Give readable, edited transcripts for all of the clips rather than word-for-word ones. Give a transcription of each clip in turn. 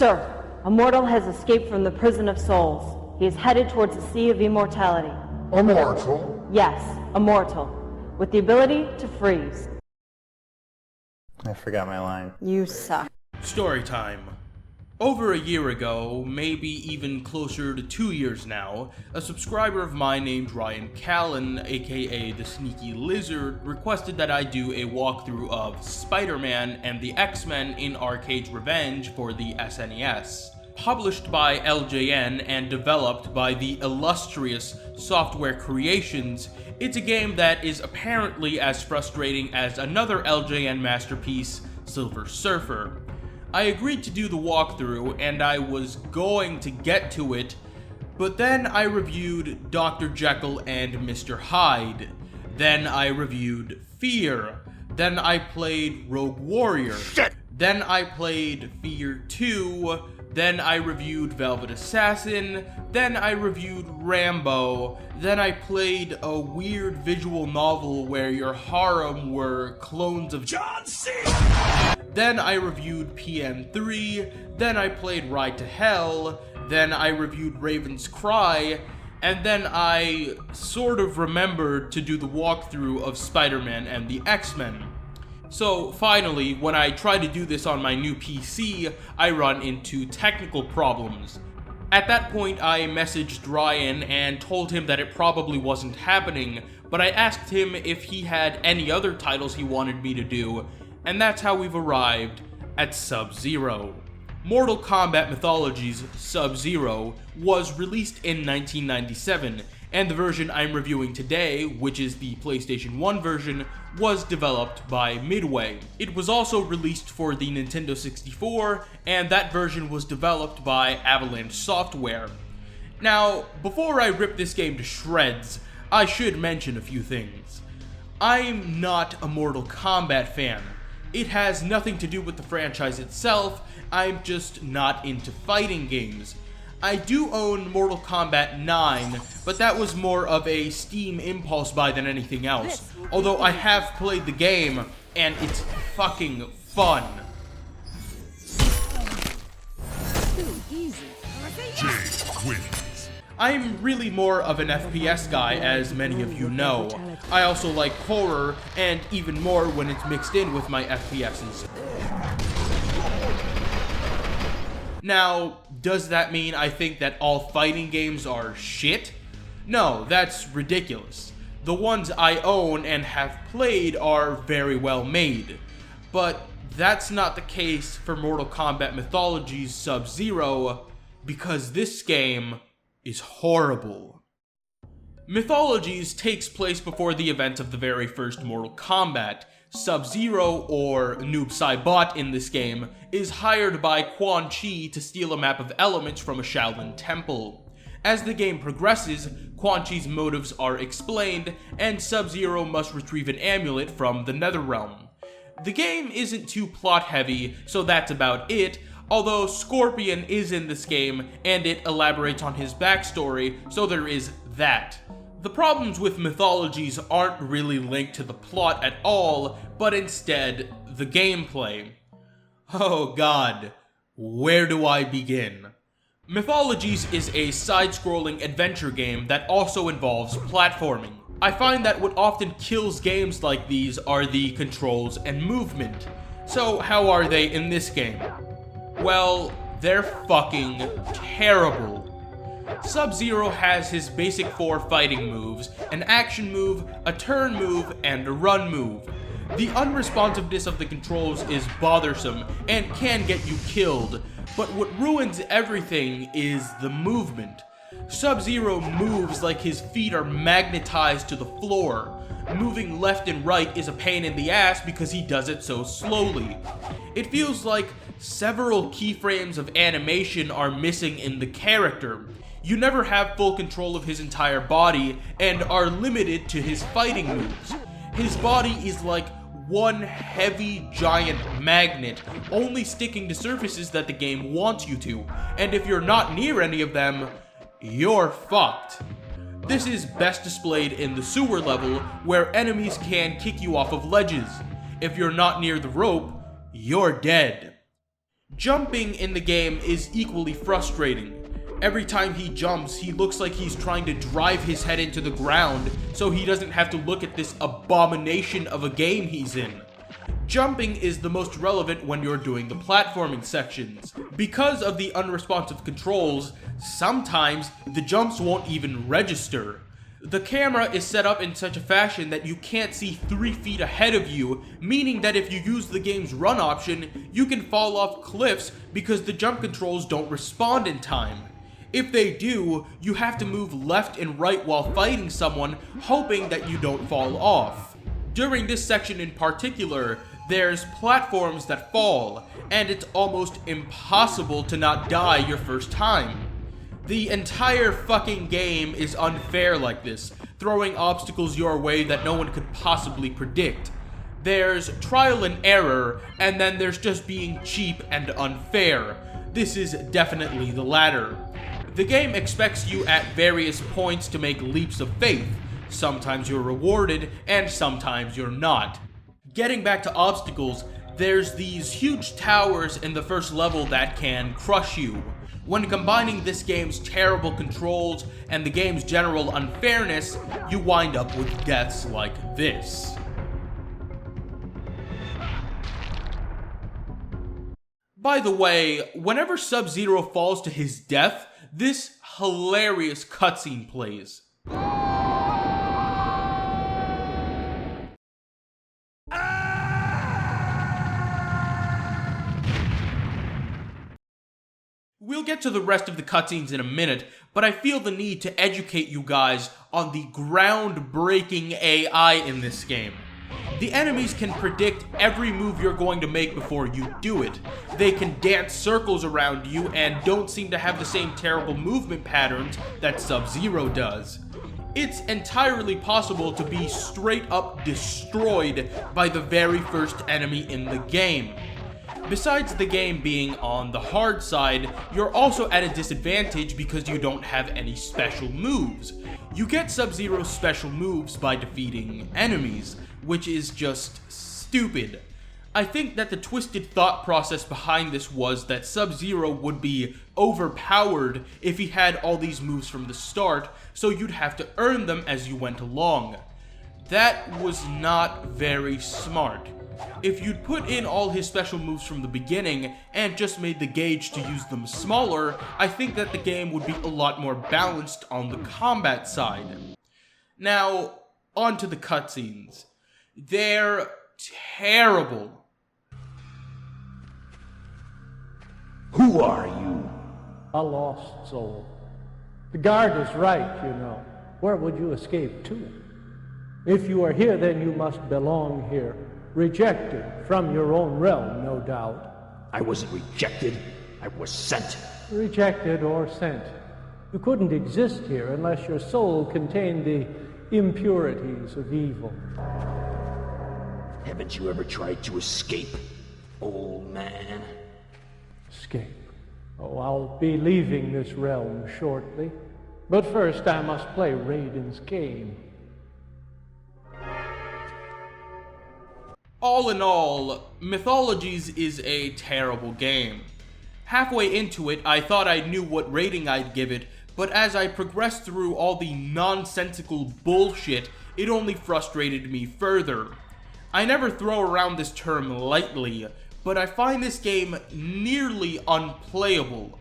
Sir, a mortal has escaped from the prison of souls. He is headed towards the sea of immortality. A mortal? Yes, a mortal, with the ability to freeze. I forgot my line. You suck. Story time. Over a year ago, maybe even closer to 2 years now, a subscriber of mine named Ryan Callan, aka the Sneaky Lizard, requested that I do a walkthrough of Spider-Man and the X-Men in Arcade's Revenge for the SNES. Published by LJN and developed by the illustrious Software Creations, it's a game that is apparently as frustrating as another LJN masterpiece, Silver Surfer. I agreed to do the walkthrough, and I was going to get to it, but then I reviewed Dr. Jekyll and Mr. Hyde. Then I reviewed Fear. Then I played Rogue Warrior. Shit! Then I played Fear 2. Then I reviewed Velvet Assassin. Then I reviewed Rambo. Then I played a weird visual novel where your harem were clones of John C. Then I reviewed PM3, then I played Ride to Hell, then I reviewed Raven's Cry, and then I sort of remembered to do the walkthrough of Spider-Man and the X-Men. So finally, when I try to do this on my new PC, I run into technical problems. At that point, I messaged Ryan and told him that it probably wasn't happening, but I asked him if he had any other titles he wanted me to do, and that's how we've arrived at Sub-Zero. Mortal Kombat Mythologies Sub-Zero was released in 1997, and the version I'm reviewing today, which is the PlayStation 1 version, was developed by Midway. It was also released for the Nintendo 64, and that version was developed by Avalanche Software. Now, before I rip this game to shreds, I should mention a few things. I'm not a Mortal Kombat fan. It has nothing to do with the franchise itself, I'm just not into fighting games. I do own Mortal Kombat 9, but that was more of a Steam impulse buy than anything else. Although I have played the game, and it's fucking fun. Jay wins. I'm really more of an FPS guy, as many of you know. I also like horror, and even more when it's mixed in with my FPSs. Now, does that mean I think that all fighting games are shit? No, that's ridiculous. The ones I own and have played are very well made. But that's not the case for Mortal Kombat Mythologies Sub-Zero, because this game is horrible. Mythologies takes place before the events of the very first Mortal Kombat. Sub-Zero, or Noob Saibot in this game, is hired by Quan Chi to steal a map of elements from a Shaolin temple. As the game progresses, Quan Chi's motives are explained, and Sub-Zero must retrieve an amulet from the Netherrealm. The game isn't too plot heavy, so that's about it, although Scorpion is in this game, and it elaborates on his backstory, so there is that. The problems with Mythologies aren't really linked to the plot at all, but instead, the gameplay. Oh god, where do I begin? Mythologies is a side-scrolling adventure game that also involves platforming. I find that what often kills games like these are the controls and movement. So how are they in this game? Well, they're fucking terrible. Sub-Zero has his basic 4 fighting moves, an action move, a turn move, and a run move. The unresponsiveness of the controls is bothersome and can get you killed, but what ruins everything is the movement. Sub-Zero moves like his feet are magnetized to the floor. Moving left and right is a pain in the ass because he does it so slowly. It feels like several keyframes of animation are missing in the character. You never have full control of his entire body and are limited to his fighting moves. His body is like one heavy giant magnet, only sticking to surfaces that the game wants you to, and if you're not near any of them, you're fucked. This is best displayed in the sewer level, where enemies can kick you off of ledges. If you're not near the rope, you're dead. Jumping in the game is equally frustrating. Every time he jumps, he looks like he's trying to drive his head into the ground so he doesn't have to look at this abomination of a game he's in. Jumping is the most relevant when you're doing the platforming sections. Because of the unresponsive controls, sometimes the jumps won't even register. The camera is set up in such a fashion that you can't see 3 feet ahead of you, meaning that if you use the game's run option, you can fall off cliffs because the jump controls don't respond in time. If they do, you have to move left and right while fighting someone, hoping that you don't fall off. During this section in particular, there's platforms that fall, and it's almost impossible to not die your first time. The entire fucking game is unfair like this, throwing obstacles your way that no one could possibly predict. There's trial and error, and then there's just being cheap and unfair. This is definitely the latter. The game expects you at various points to make leaps of faith. Sometimes you're rewarded, and sometimes you're not. Getting back to obstacles, there's these huge towers in the first level that can crush you. When combining this game's terrible controls and the game's general unfairness, you wind up with deaths like this. By the way, whenever Sub-Zero falls to his death, this hilarious cutscene plays. We'll get to the rest of the cutscenes in a minute, but I feel the need to educate you guys on the groundbreaking AI in this game. The enemies can predict every move you're going to make before you do it. They can dance circles around you and don't seem to have the same terrible movement patterns that Sub-Zero does. It's entirely possible to be straight up destroyed by the very first enemy in the game. Besides the game being on the hard side, you're also at a disadvantage because you don't have any special moves. You get Sub-Zero's special moves by defeating enemies, which is just stupid. I think that the twisted thought process behind this was that Sub-Zero would be overpowered if he had all these moves from the start, so you'd have to earn them as you went along. That was not very smart. If you'd put in all his special moves from the beginning and just made the gauge to use them smaller, I think that the game would be a lot more balanced on the combat side. Now, on to the cutscenes. They're terrible. Who are you? A lost soul. The guard is right, you know. Where would you escape to? If you are here, then you must belong here. Rejected from your own realm, no doubt. I wasn't rejected. I was sent. Rejected or sent. You couldn't exist here unless your soul contained the impurities of evil. Haven't you ever tried to escape, old man? Escape. Oh, I'll be leaving this realm shortly. But first I must play Raiden's game. All in all, Mythologies is a terrible game. Halfway into it, I thought I knew what rating I'd give it, but as I progressed through all the nonsensical bullshit, it only frustrated me further. I never throw around this term lightly, but I find this game nearly unplayable.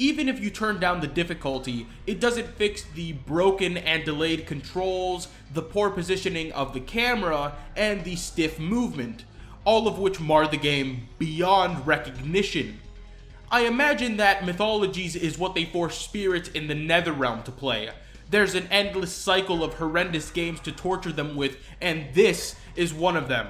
Even if you turn down the difficulty, it doesn't fix the broken and delayed controls, the poor positioning of the camera, and the stiff movement, all of which mar the game beyond recognition. I imagine that Mythologies is what they force spirits in the Netherrealm to play. There's an endless cycle of horrendous games to torture them with, and this is one of them.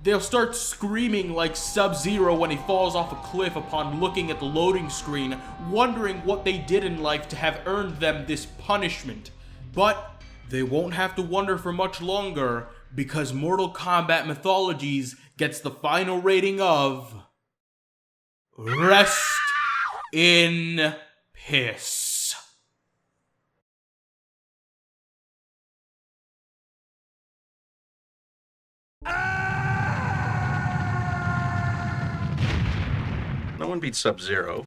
They'll start screaming like Sub-Zero when he falls off a cliff upon looking at the loading screen, wondering what they did in life to have earned them this punishment. But they won't have to wonder for much longer, because Mortal Kombat Mythologies gets the final rating of... Rest in Piss. No one beats Sub-Zero.